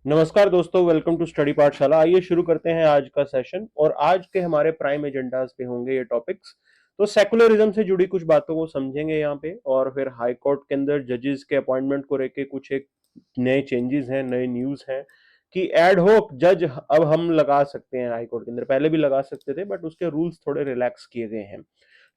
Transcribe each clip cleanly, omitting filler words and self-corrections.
नमस्कार दोस्तों, welcome to study पाठशाला। आइए शुरू करते हैं आज का सेशन। और आज के हमारे प्राइम एजेंडाज पे होंगे ये टॉपिक्स। तो सेकुलरिज्म से जुड़ी कुछ बातों को समझेंगे यहाँ पे, और फिर हाई कोर्ट के अंदर जजेस के अपॉइंटमेंट को लेके कुछ एक नए चेंजेस हैं, नए न्यूज हैं कि एड होक जज अब हम लगा सकते हैं हाई कोर्ट के अंदर। पहले भी लगा सकते थे बट उसके रूल्स थोड़े रिलैक्स किए गए हैं।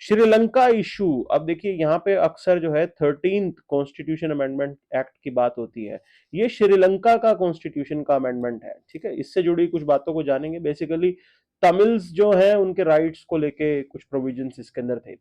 श्रीलंका इशू, अब देखिए यहाँ पे अक्सर जो है 13th कॉन्स्टिट्यूशन अमेंडमेंट एक्ट की बात होती है। ये श्रीलंका का कॉन्स्टिट्यूशन का अमेंडमेंट है, ठीक है। इससे जुड़ी कुछ बातों को जानेंगे। बेसिकली तमिल्स जो है उनके राइट्स को लेके कुछ प्रोविजंस इसके अंदर थे।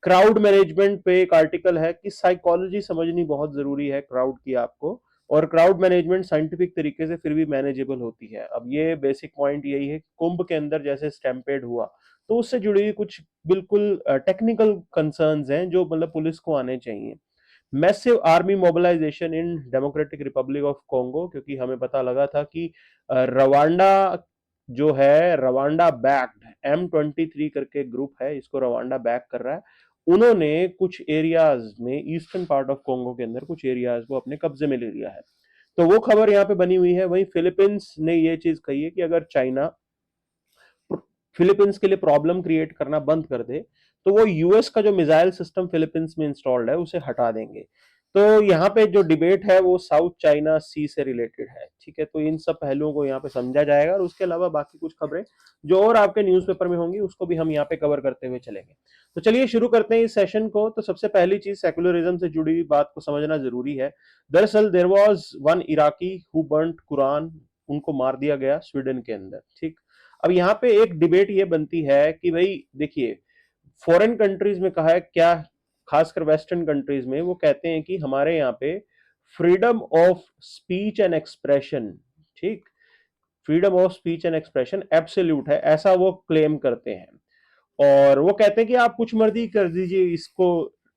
क्राउड मैनेजमेंट पे एक आर्टिकल है कि साइकोलॉजी समझनी बहुत जरूरी है क्राउड की आपको, और क्राउड मैनेजमेंट साइंटिफिक तरीके से फिर भी मैनेजेबल होती है। अब ये बेसिक पॉइंट यही है, कुंभ के अंदर जैसे स्टैम्पेड हुआ तो उससे जुड़ी हुई कुछ बिल्कुल टेक्निकल कंसर्न्स हैं जो मतलब पुलिस को आने चाहिए। Massive army mobilisation in democratic republic of Congo, क्योंकि हमें पता लगा था कि रवांडा जो है, रवांडा बैक्ड M23 करके ग्रुप है, इसको रवांडा बैक कर रहा है। उन्होंने कुछ एरियाज में ईस्टर्न पार्ट ऑफ कॉन्गो के अंदर कुछ एरियाज को अपने कब्जे में ले लिया है। तो वो खबर यहाँ पे बनी हुई है। वहीं फिलीपींस ने ये चीज कही है कि अगर चाइना फिलीपींस के लिए प्रॉब्लम क्रिएट करना बंद कर दे तो वो यूएस का जो मिसाइल सिस्टम फिलीपींस में इंस्टॉल्ड है उसे हटा देंगे। तो यहाँ पे जो डिबेट है वो साउथ चाइना सी से रिलेटेड है, ठीक है। तो इन सब पहलुओं को यहाँ पे समझा जाएगा, और उसके अलावा बाकी कुछ खबरें जो और आपके न्यूज़पेपर में होंगी उसको भी हम यहाँ पे कवर करते हुए चलेंगे। तो चलिए शुरू करते हैं इस सेशन को। तो सबसे पहली चीज, सेकुलरिज्म से जुड़ी हुई बात को समझना जरूरी है। दरअसल there was one Iraqi who burnt Quran, उनको मार दिया गया स्वीडन के अंदर, ठीक। अब यहाँ पे एक डिबेट ये बनती है कि भाई देखिए, फॉरेन कंट्रीज में कहा है क्या, खासकर वेस्टर्न कंट्रीज में वो कहते हैं कि हमारे यहाँ पे freedom of speech and expression, ठीक, freedom of speech and expression absolute है, ऐसा वो क्लेम करते हैं। और वो कहते हैं कि आप कुछ मर्जी कर दीजिए इसको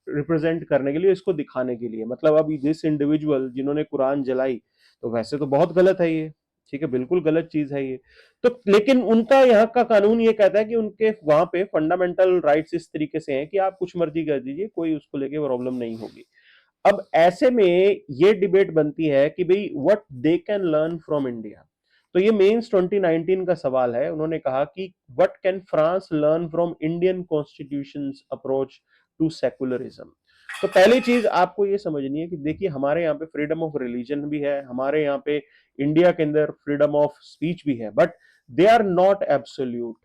रिप्रेजेंट करने के लिए, इसको दिखाने के लिए। मतलब अब जिस इंडिविजुअल जिन्होंने कुरान जलाई, तो वैसे तो बहुत गलत है ये, ठीक है, बिल्कुल गलत चीज है ये। तो लेकिन उनका यहाँ का कानून ये कहता है कि उनके वहां पे फंडामेंटल राइट्स इस तरीके से हैं कि आप कुछ मर्जी कर दीजिए, कोई उसको लेके प्रॉब्लम नहीं होगी। अब ऐसे में ये डिबेट बनती है कि भाई what they can learn from India. तो ये मेंस 2019 का सवाल है। उन्होंने कहा कि what can France learn from Indian constitutions approach to secularism. तो पहली चीज आपको ये समझनी है कि देखिए, हमारे यहाँ पे फ्रीडम ऑफ रिलीजन भी है, हमारे यहाँ पे इंडिया के अंदर फ्रीडम ऑफ स्पीच भी है, but they are not absolute,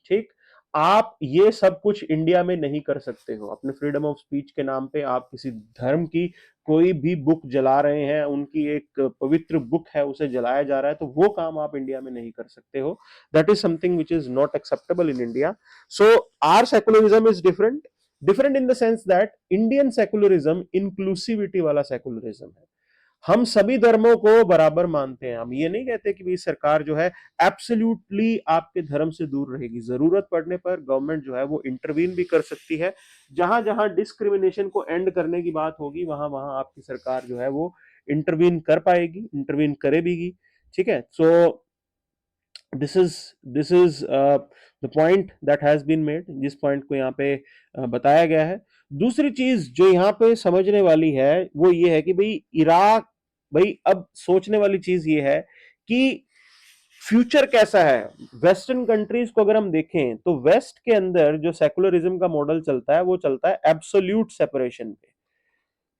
ठीक। आप ये सब कुछ इंडिया में नहीं कर सकते हो। अपने फ्रीडम ऑफ स्पीच के नाम पे आप किसी धर्म की कोई भी बुक जला रहे हैं, उनकी एक पवित्र बुक है उसे जलाया जा रहा है, तो वो काम आप इंडिया में नहीं कर सकते हो। That is something which is not acceptable in India. So our secularism is different, different in the sense that Indian secularism inclusivity वाला सेकुलरिज्म है। हम सभी धर्मों को बराबर मानते हैं। हम ये नहीं कहते कि भाई सरकार जो है एब्सोल्युटली आपके धर्म से दूर रहेगी। जरूरत पड़ने पर गवर्नमेंट जो है वो इंटरवीन भी कर सकती है। जहां जहां डिस्क्रिमिनेशन को एंड करने की बात होगी वहां वहां आपकी सरकार जो है वो इंटरवीन कर पाएगी, इंटरवीन करे भी, ठीक है। So this is the point that has been made, जिस पॉइंट को यहाँ पे बताया गया है। दूसरी चीज जो यहाँ पे समझने वाली है वो ये है कि भाई इराक, भाई अब सोचने वाली चीज ये है कि फ्यूचर कैसा है। वेस्टर्न कंट्रीज को अगर हम देखें तो वेस्ट के अंदर जो सेकुलरिज्म का मॉडल चलता है वो चलता है एब्सोल्यूट सेपरेशन पे,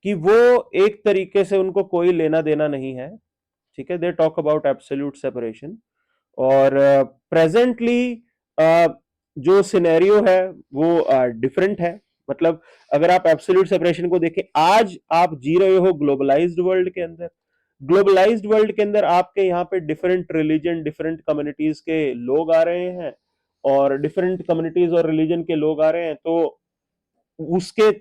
कि वो एक तरीके से उनको कोई लेना देना नहीं है, ठीक है। They talk about absolute separation. और प्रेजेंटली जो सिनेरियो है वो डिफरेंट है। मतलब अगर आप एब्सोल्यूट सेपरेशन को देखें, आज आप जी रहे हो ग्लोबलाइज्ड वर्ल्ड के अंदर। ग्लोबलाइज्ड वर्ल्ड के अंदर आपके यहाँ पे डिफरेंट रिलीजन, डिफरेंट कम्युनिटीज के लोग आ रहे हैं, और डिफरेंट कम्युनिटीज और रिलीजन के लोग आ रहे हैं। तो उसके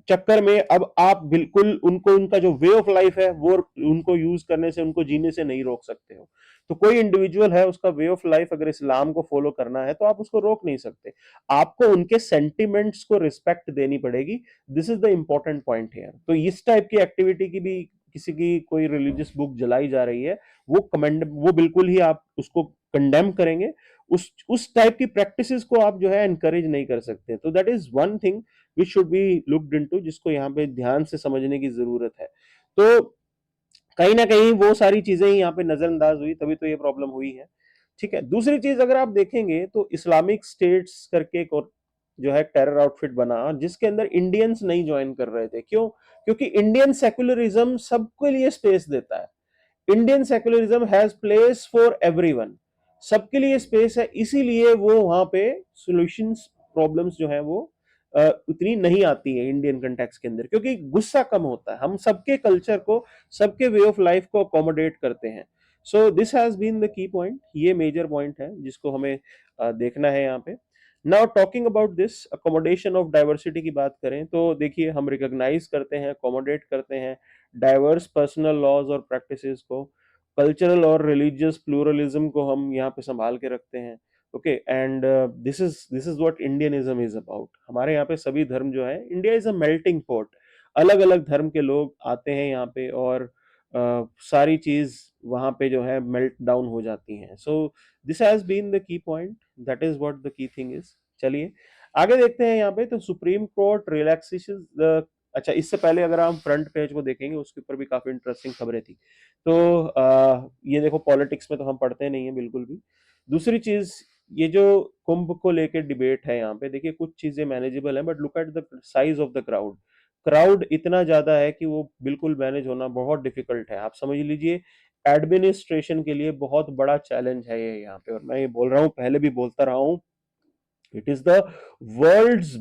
चक्कर में अब आप बिल्कुल उनको, उनका जो वे ऑफ लाइफ है वो उनको यूज करने से, उनको जीने से नहीं रोक सकते हो। तो कोई इंडिविजुअल है, उसका वे ऑफ लाइफ अगर इस्लाम को फॉलो करना है तो आप उसको रोक नहीं सकते। आपको उनके सेंटिमेंट्स को रिस्पेक्ट देनी पड़ेगी। This is the important point here. तो इस टाइप की एक्टिविटी की भी, किसी की कोई रिलीजियस बुक जलाई जा रही है, वो कमेंड, वो बिल्कुल ही आप उसको कंडेम करेंगे। उस टाइप की प्रैक्टिसेस को आप जो है एनकरेज नहीं कर सकते। तो that is one thing which should be looked into, जिसको यहाँ पे ध्यान से समझने की जरूरत है। तो कहीं ना कहीं वो सारी चीजें ही यहाँ पे नजरअंदाज हुई, तभी तो ये प्रॉब्लम हुई है। ठीक है, दूसरी चीज अगर आप देखेंगे तो इस्लामिक स्टेट्स करके एक और जो है टेरर आउटफिट बना, जिसके अंदर इंडियंस नहीं ज्वाइन कर रहे थे। क्यों? क्योंकि इंडियन सेक्युलरिज्म सबके लिए स्पेस देता है। Indian secularism has place for everyone, सबके लिए स्पेस है, इसीलिए वो वहां पे सॉल्यूशंस प्रॉब्लम्स जो है वो उतनी नहीं आती है इंडियन कंटेक्स्ट के अंदर, क्योंकि गुस्सा कम होता है, हम सबके कल्चर को, सबके वे ऑफ लाइफ को अकोमोडेट करते हैं। So this has been the key point, ये मेजर पॉइंट है जिसको हमें देखना है यहाँ पे। Now talking about this accommodation of diversity की बात करें तो देखिए, हम रिकॉग्नाइज करते हैं, अकोमोडेट करते हैं डाइवर्स पर्सनल लॉज और प्रैक्टिसेस को, कल्चरल और रिलीजियस प्लूरलिज्म को हम यहाँ पे संभाल के रखते हैं। Okay, and this is what Indianism is about. हमारे यहाँ पे सभी धर्म जो है, India is a melting pot, अलग अलग धर्म के लोग आते हैं यहाँ पे, और सारी चीज वहाँ पे जो है मेल्ट डाउन हो जाती हैं। So this has been the key point, that is what the key thing is. चलिए आगे देखते हैं यहाँ पे। तो सुप्रीम कोर्ट रिलैक्सेशन, अच्छा इससे पहले अगर हम फ्रंट पेज को देखेंगे, उसके ऊपर भी काफी इंटरेस्टिंग खबरें थी। तो ये देखो, पॉलिटिक्स में तो हम पढ़ते नहीं है बिल्कुल भी। दूसरी चीज, ये जो कुंभ को लेके डिबेट है यहाँ पे, देखिए कुछ चीजें मैनेजेबल है, but look at the size of the crowd. Crowd इतना ज्यादा है कि वो बिल्कुल मैनेज होना बहुत डिफिकल्ट है। आप समझ लीजिए, एडमिनिस्ट्रेशन के लिए बहुत बड़ा चैलेंज है ये यहाँ पे। और मैं ये बोल रहा हूँ, पहले भी बोलता रहा हूँ, it is the world's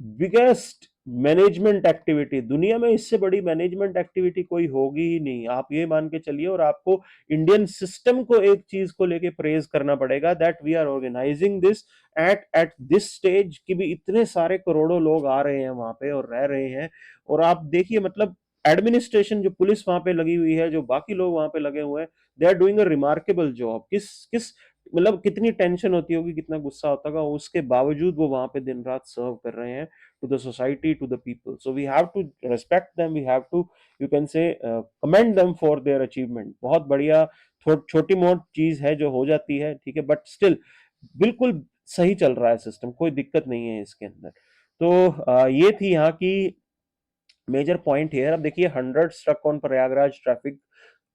biggest management activity. दुनिया में इससे बड़ी मैनेजमेंट एक्टिविटी कोई होगी ही नहीं, आप ये मान के चलिए। और आपको इंडियन सिस्टम को एक चीज को लेके प्रेज करना पड़ेगा, that we are organising this at this stage, कि भी इतने सारे करोड़ों लोग आ रहे हैं वहां पे और रह रहे हैं। और आप देखिए, मतलब एडमिनिस्ट्रेशन, जो पुलिस वहां पे लगी हुई है, जो बाकी लोग वहां पे लगे हुए हैं, they are doing a remarkable job. किस किस मतलब कितनी टेंशन होती होगी, कितना गुस्सा होता होगा, उसके बावजूद वो वहां पे दिन रात सर्व कर रहे हैं to the society, to the people. So we have to respect them, we have to, you can say commend them for their achievement. बहुत बढ़िया छोटी मोटी चीज है जो हो जाती है, ठीक है, बट स्टिल बिल्कुल सही चल रहा है सिस्टम, कोई दिक्कत नहीं है इसके अंदर। तो ये थी यहाँ की मेजर पॉइंट हियर। अब देखिए, 100 struck on Prayagraj traffic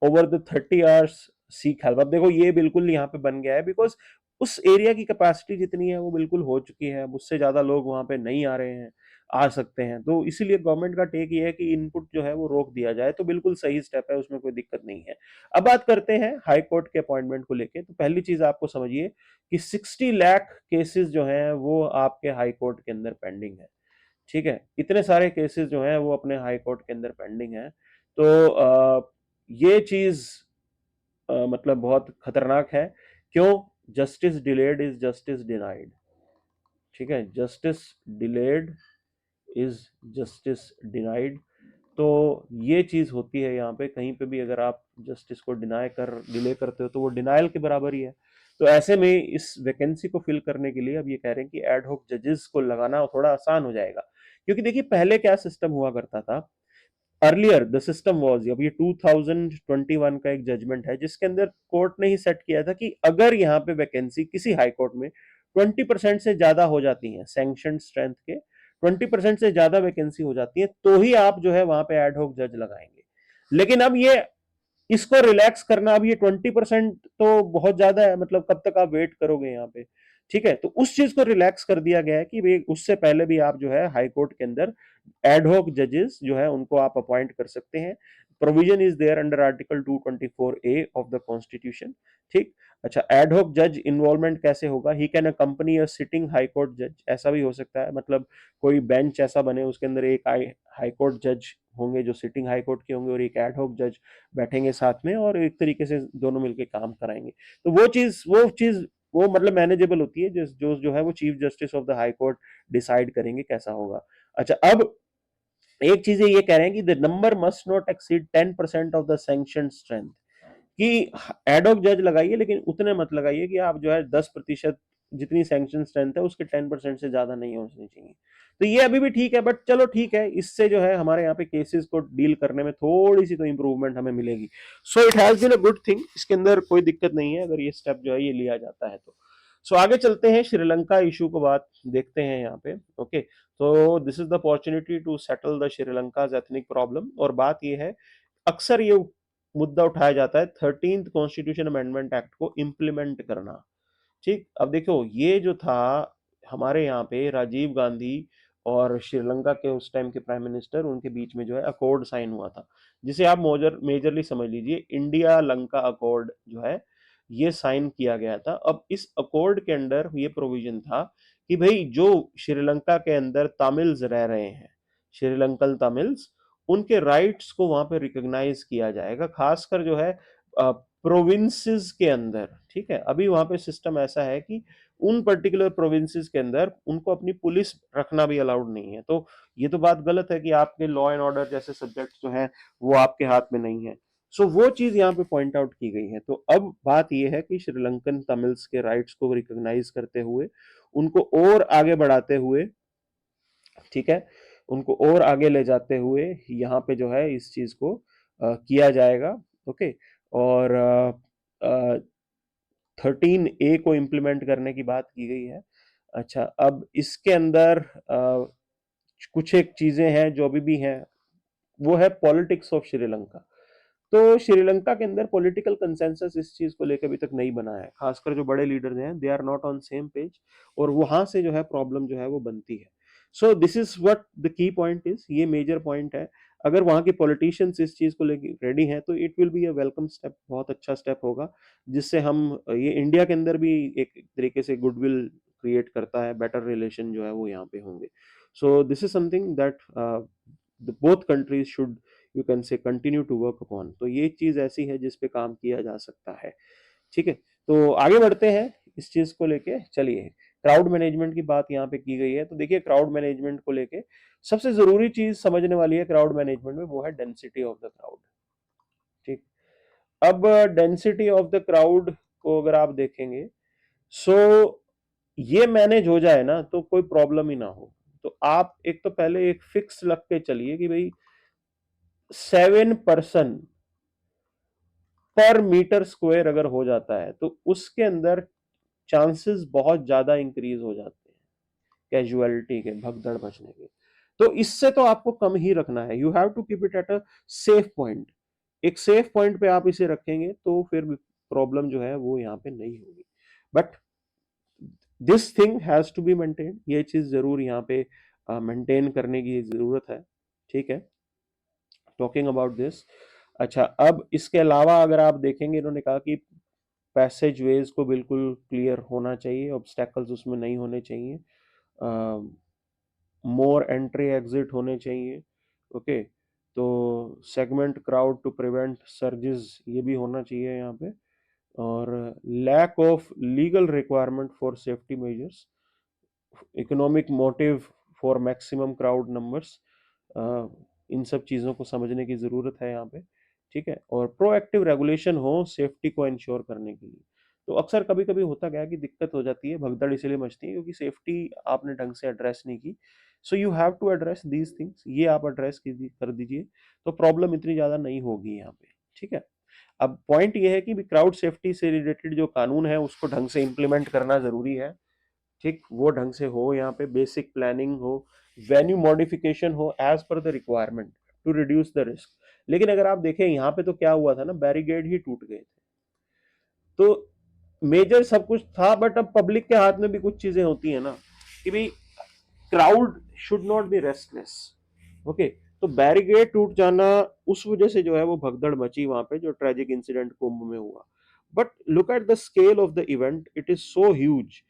over the 30 hours seek help. अब देखो, ये बिल्कुल यहाँ पे बन गया है, बिकॉज उस एरिया की कैपेसिटी जितनी है वो बिल्कुल हो चुकी है। अब उससे ज्यादा लोग वहां पे नहीं आ रहे हैं, आ सकते हैं। तो इसीलिए गवर्नमेंट का टेक ये है कि इनपुट जो है वो रोक दिया जाए। तो बिल्कुल सही स्टेप है, उसमें कोई दिक्कत नहीं है। अब बात करते हैं हाई कोर्ट के अपॉइंटमेंट को लेके। तो पहली चीज आपको समझिए कि 60 लाख केसेस जो हैं वो आपके हाई कोर्ट के अंदर पेंडिंग है। ठीक है, इतने सारे केसेस जो हैं वो अपने हाई कोर्ट के अंदर पेंडिंग है। तो ये चीज मतलब बहुत खतरनाक है। क्यों? Justice delayed is justice denied. ठीक है, justice delayed is justice denied. तो ये चीज होती है यहाँ पे, कहीं पे भी अगर आप जस्टिस को डिले करते हो तो वो डिनाइल के बराबर ही है। तो ऐसे में इस वैकेंसी को फिल करने के लिए अब ये कह रहे हैं कि एड हॉक जजेस को लगाना थोड़ा आसान हो जाएगा। क्योंकि देखिए, पहले क्या सिस्टम हुआ करता था, अर्लियर द सिस्टम वाज, अब ये 2021 का एक जजमेंट है जिसके अंदर कोर्ट ने ही सेट किया था कि अगर यहाँ पे वैकेंसी किसी हाई कोर्ट में 20% से ज्यादा हो जाती है, सैंक्शन स्ट्रेंथ के 20% से ज्यादा वैकेंसी हो जाती है, तो ही आप जो है वहां पे एड हॉक जज लगाएंगे। लेकिन अब ये इसको रिलैक्स करना, अब ये 20% तो बहुत ज्यादा है, मतलब कब तक आप वेट करोगे यहाँ पे। ठीक है, तो उस चीज को रिलैक्स कर दिया गया है कि उससे पहले भी आप जो है हाई कोर्ट के अंदर एडहॉक जजेस जो है उनको आप अपॉइंट कर सकते हैं। Provision is there under article 224A of the constitution. ठीक। अच्छा, एडहॉक जज इन्वॉल्वमेंट कैसे होगा? He can accompany a sitting high court जज। ऐसा भी हो सकता है, मतलब कोई बेंच ऐसा बने, उसके अंदर एक हाई कोर्ट जज होंगे जो सिटिंग हाई कोर्ट के होंगे, और एक एडहॉक जज बैठेंगे साथ में, और एक तरीके से दोनों मिलकर काम कराएंगे। तो वो चीज वो मतलब मैनेजेबल होती है, जो है वो chief justice of the high court decide करेंगे कैसा होगा। अच्छा, अब एक चीज ये कह रहे हैं कि the number must not exceed 10% of the sanction strength. कि एडॉक जज लगाइए, लेकिन उतने मत लगाइए कि आप जो है 10% जितनी सैंक्शन स्ट्रेंथ है उसके 10% से ज्यादा नहीं होनी चाहिए। तो ये अभी भी ठीक है, बट चलो ठीक है, इससे जो है हमारे यहाँ पे केसेस को डील करने में थोड़ी सी तो इंप्रूवमेंट हमें मिलेगी। So it has been a good thing, इसके अंदर कोई दिक्कत नहीं है अगर ये स्टेप जो है ये लिया जाता है तो। सो आगे चलते हैं, श्रीलंका इशू को बात देखते हैं यहाँ पे। ओके, तो this is the opportunity to settle the Sri Lanka ethnic problem. और बात ये है, अक्सर ये मुद्दा उठाया जाता है 13th कॉन्स्टिट्यूशन अमेंडमेंट एक्ट को इम्प्लीमेंट करना। ठीक, अब देखो ये जो था हमारे यहाँ पे राजीव गांधी और श्रीलंका के उस टाइम के प्राइम मिनिस्टर, उनके बीच में जो है अकॉर्ड साइन हुआ था, जिसे आप मेजरली समझ लीजिए इंडिया लंका अकॉर्ड जो है ये साइन किया गया था। अब इस अकॉर्ड के अंदर ये प्रोविजन था कि भाई जो श्रीलंका के अंदर तमिल्स रह रहे हैं, श्रीलंकन तमिल्स, उनके राइट्स को वहां पे रिकॉग्नाइज किया जाएगा, खासकर जो है प्रोविंसेस के अंदर। ठीक है, अभी वहां पे सिस्टम ऐसा है कि उन पर्टिकुलर प्रोविंसेस के अंदर उनको अपनी पुलिस रखना भी अलाउड नहीं है। तो ये तो बात गलत है कि आपके लॉ एंड ऑर्डर जैसे सब्जेक्ट जो है वो आपके हाथ में नहीं है। सो वो चीज यहाँ पे पॉइंट आउट की गई है। तो अब बात ये है कि श्रीलंकन तमिल्स के राइट्स को रिकॉग्नाइज करते हुए, उनको और आगे बढ़ाते हुए, ठीक है, उनको और आगे ले जाते हुए यहाँ पे जो है इस चीज को किया जाएगा। ओके, और 13A को इम्प्लीमेंट करने की बात की गई है। अच्छा, अब इसके अंदर कुछ एक चीजें हैं जो अभी भी हैं, वो है पॉलिटिक्स ऑफ श्रीलंका। तो श्रीलंका के अंदर पॉलिटिकल कंसेंसस इस चीज को लेकर अभी तक नहीं बना है, खासकर जो बड़े लीडर्स हैं they are not on same page, और वहां से जो है प्रॉब्लम जो है वो बनती है। So this is what the key point is, ये मेजर पॉइंट है। अगर वहां के पॉलिटिशियंस इस चीज को लेकर रेडी हैं तो it will be a welcome step, बहुत अच्छा स्टेप होगा, जिससे हम ये इंडिया के अंदर भी एक तरीके से गुडविल क्रिएट करता है, बेटर रिलेशन जो है वो यहाँ पे होंगे। So this is something that both countries should, you can say, continue to work upon. तो ये चीज ऐसी है जिस पे काम किया जा सकता है। ठीक है, तो आगे बढ़ते हैं इस चीज को लेके। चलिए, क्राउड मैनेजमेंट की बात यहाँ पे की गई है, तो देखिए क्राउड मैनेजमेंट को लेके सबसे जरूरी चीज समझने वाली है क्राउड मैनेजमेंट में, वो है डेंसिटी ऑफ द क्राउड। ठीक, अब डेंसिटी ऑफ द क्राउड को अगर आप देखेंगे, सो ये मैनेज हो जाए ना तो कोई प्रॉब्लम ही ना हो। तो आप एक तो पहले एक फिक्स रख के चलिए कि भाई 7 पर्सन पर मीटर स्क्वायर अगर हो जाता है तो उसके अंदर चांसेस बहुत ज्यादा इंक्रीज हो जाते हैं कैजुअलिटी के, भगदड़ बचने के। तो इससे तो आपको कम ही रखना है, you have to keep it at a safe point. एक सेफ पॉइंट पे आप इसे रखेंगे तो फिर प्रॉब्लम जो है वो यहाँ पे नहीं होगी। But this thing has to be maintain, ये चीज जरूर यहाँ पे मेंटेन करने की जरूरत है। ठीक है, टॉकिंग अबाउट दिस। अच्छा, अब इसके अलावा अगर आप देखेंगे, इन्होंने कहा कि पैसेज वेज को बिल्कुल क्लियर होना चाहिए, ऑब्स्टेकल्स उसमें नहीं होने चाहिए, मोर एंट्री एग्जिट होने चाहिए। ओके, तो segment crowd to prevent surges ये भी होना चाहिए यहाँ पे, और lack of legal requirement for safety measures, economic motive for maximum crowd numbers, इन सब चीज़ों को समझने की ज़रूरत है यहाँ पे। ठीक है, और प्रोएक्टिव रेगुलेशन हो सेफ्टी को इंश्योर करने के लिए। तो अक्सर कभी कभी होता क्या है कि दिक्कत हो जाती है, भगदड़ इसलिए मचती है क्योंकि सेफ्टी आपने ढंग से एड्रेस नहीं की। So you have to address these things, ये आप एड्रेस कर दीजिए तो प्रॉब्लम इतनी ज़्यादा नहीं होगी यहाँ पे। ठीक है, अब पॉइंट ये है कि क्राउड सेफ्टी से रिलेटेड जो कानून है उसको ढंग से इंप्लीमेंट करना जरूरी है। ठीक, वो ढंग से हो, यहाँ पे बेसिक प्लानिंग हो, वेन्यू मॉडिफिकेशन हो as per the requirement to reduce the risk. लेकिन अगर आप देखें यहाँ पे तो क्या हुआ था ना, बैरिकेड ही टूट गए थे। तो मेजर सब कुछ था, बट अब पब्लिक के हाथ में भी कुछ चीजें होती है ना कि भाई crowd should not be restless. Okay, तो बैरिकेड टूट जाना, उस वजह से जो है वो भगदड़ मची वहां पे, जो ट्रेजिक इंसिडेंट कुंभ में हुआ। But look at the scale of the event, it is so huge.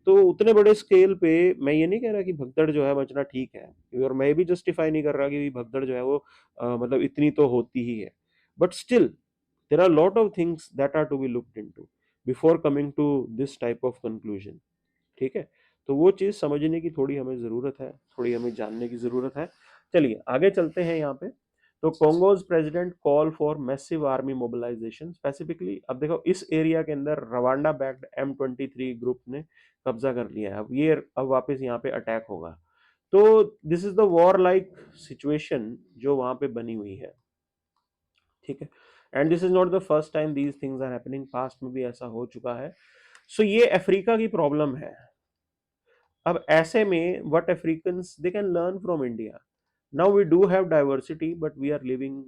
तो उतने बड़े स्केल पे मैं ये नहीं कह रहा कि भगदड़ जो है बचना ठीक है, और मैं भी जस्टिफाई नहीं कर रहा कि भगदड़ जो है वो मतलब इतनी तो होती ही है। But still there are lot of things that are to be looked into before coming to this type of conclusion. ठीक है, तो वो चीज समझने की थोड़ी हमें जरूरत है, थोड़ी हमें जानने की जरूरत है। चलिए आगे चलते हैं यहाँ पे। तो Congo's president call for massive army mobilisation specifically. अब देखो इस एरिया के अंदर रवांडा बैक्ड M23 ग्रुप ने कब्जा कर लिया है, अब वापस यहाँ पे अटैक होगा। तो this is the war like situation जो वहां पे बनी हुई है। ठीक है, and this is not the first time these things are happening, past में भी ऐसा हो चुका है। सो ये अफ्रीका की प्रॉब्लम है। अब ऐसे में what Africans they can learn from India. Now we do have diversity but we are living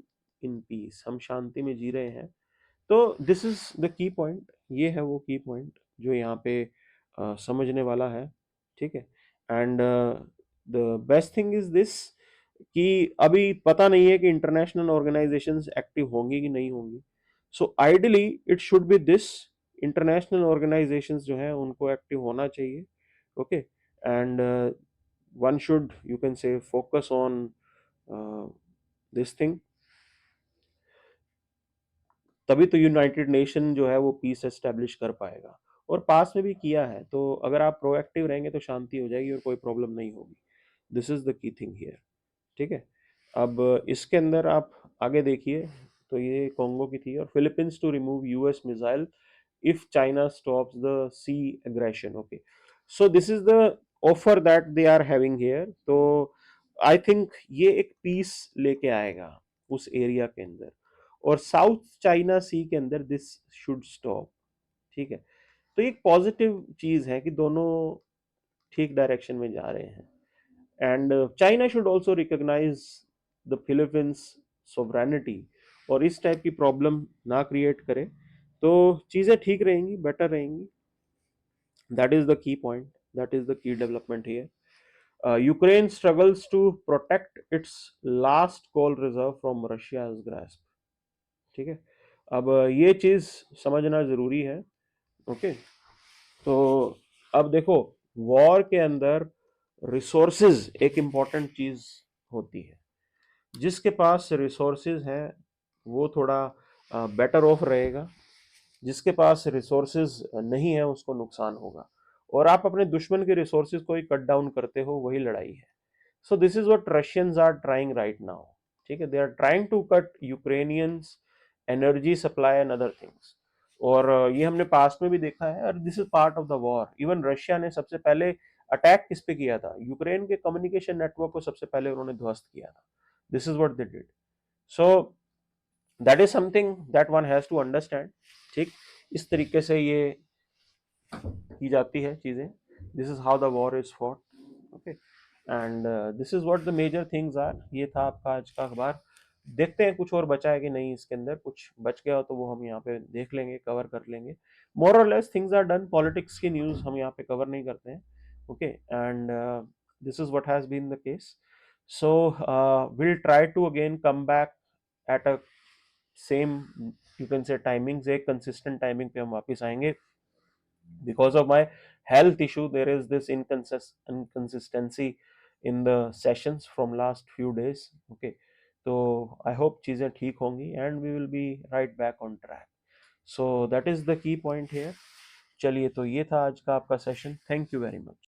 in peace, हम शांति में जी रहे हैं। तो this is the key point, ये है वो की पॉइंट जो यहाँ पे समझने वाला है, ठीक है। And the best thing is this कि अभी पता नहीं है कि इंटरनेशनल ऑर्गेनाइजेशंस एक्टिव होंगी कि नहीं होंगी। So ideally it should be this, international organisations जो है उनको एक्टिव होना चाहिए, okay. And one should, you can से, फोकस ऑन दिस थिंग, तभी तो यूनाइटेड नेशन जो है वो पीस एस्टेब्लिश कर पाएगा। और पास में भी किया है, तो अगर आप प्रोएक्टिव रहेंगे तो शांति हो जाएगी और कोई प्रॉब्लम नहीं होगी। This is the key thing here, ठीक है। अब इसके अंदर आप आगे देखिए, तो ये कॉन्गो की थी, और Philippines to remove US missile if China stops the sea aggression. Okay, so this is the offer that they are having here. तो आई थिंक ये एक पीस लेके आएगा उस एरिया के अंदर, और साउथ चाइना सी के अंदर दिस शुड स्टॉप, ठीक है। तो एक पॉजिटिव चीज है कि दोनों ठीक डायरेक्शन में जा रहे हैं। And China should also recognise the Philippines sovereignty, और इस टाइप की प्रॉब्लम ना क्रिएट करे, तो चीजें ठीक रहेंगी, बेटर रहेंगी। That is the key point, that is the key development here. Ukraine struggles to protect its last coal reserve from Russia's grasp, ठीक है। अब ये चीज समझना जरूरी है, ओके। तो अब देखो, वॉर के अंदर रिसोर्सेज एक इंपॉर्टेंट चीज होती है। जिसके पास रिसोर्सेज हैं वो थोड़ा बेटर ऑफ रहेगा, जिसके पास रिसोर्सेज नहीं है उसको नुकसान होगा। और आप अपने दुश्मन के रिसोर्सेज को ही कट डाउन करते हो, वही लड़ाई है। So this is what Russians are trying right now, ठीक है। They are trying to cut Ukrainians energy supply and other things. और ये हमने पास्ट में भी देखा है, और this is part of the war. Even Russia ने सबसे पहले अटैक किस पे किया था? यूक्रेन के कम्युनिकेशन नेटवर्क को सबसे पहले उन्होंने ध्वस्त किया था। This is what they did. So that is something that one has to understand, ठीक। इस तरीके से ये की जाती है चीजें। This is how the war is fought, okay. And this is what the major things are. ये था आपका आज का अखबार। देखते हैं कुछ और बचा है कि नहीं, इसके अंदर कुछ बच गया हो तो वो हम यहाँ पे देख लेंगे, कवर कर लेंगे। मोर और less things are done. Politics की न्यूज हम यहाँ पे कवर नहीं करते हैं, okay. And this is what has been the case. So will try to again come back at a same, you can say, timings, एक consistent timing पे हम वापस आएंगे। Because of my health issue, there is this inconsistency in the sessions from last few days, okay। तो I hope चीजें ठीक होंगी and we will be right back on track. So that is the key point here. चलिए, तो ये था आज का आपका session. Thank you very much.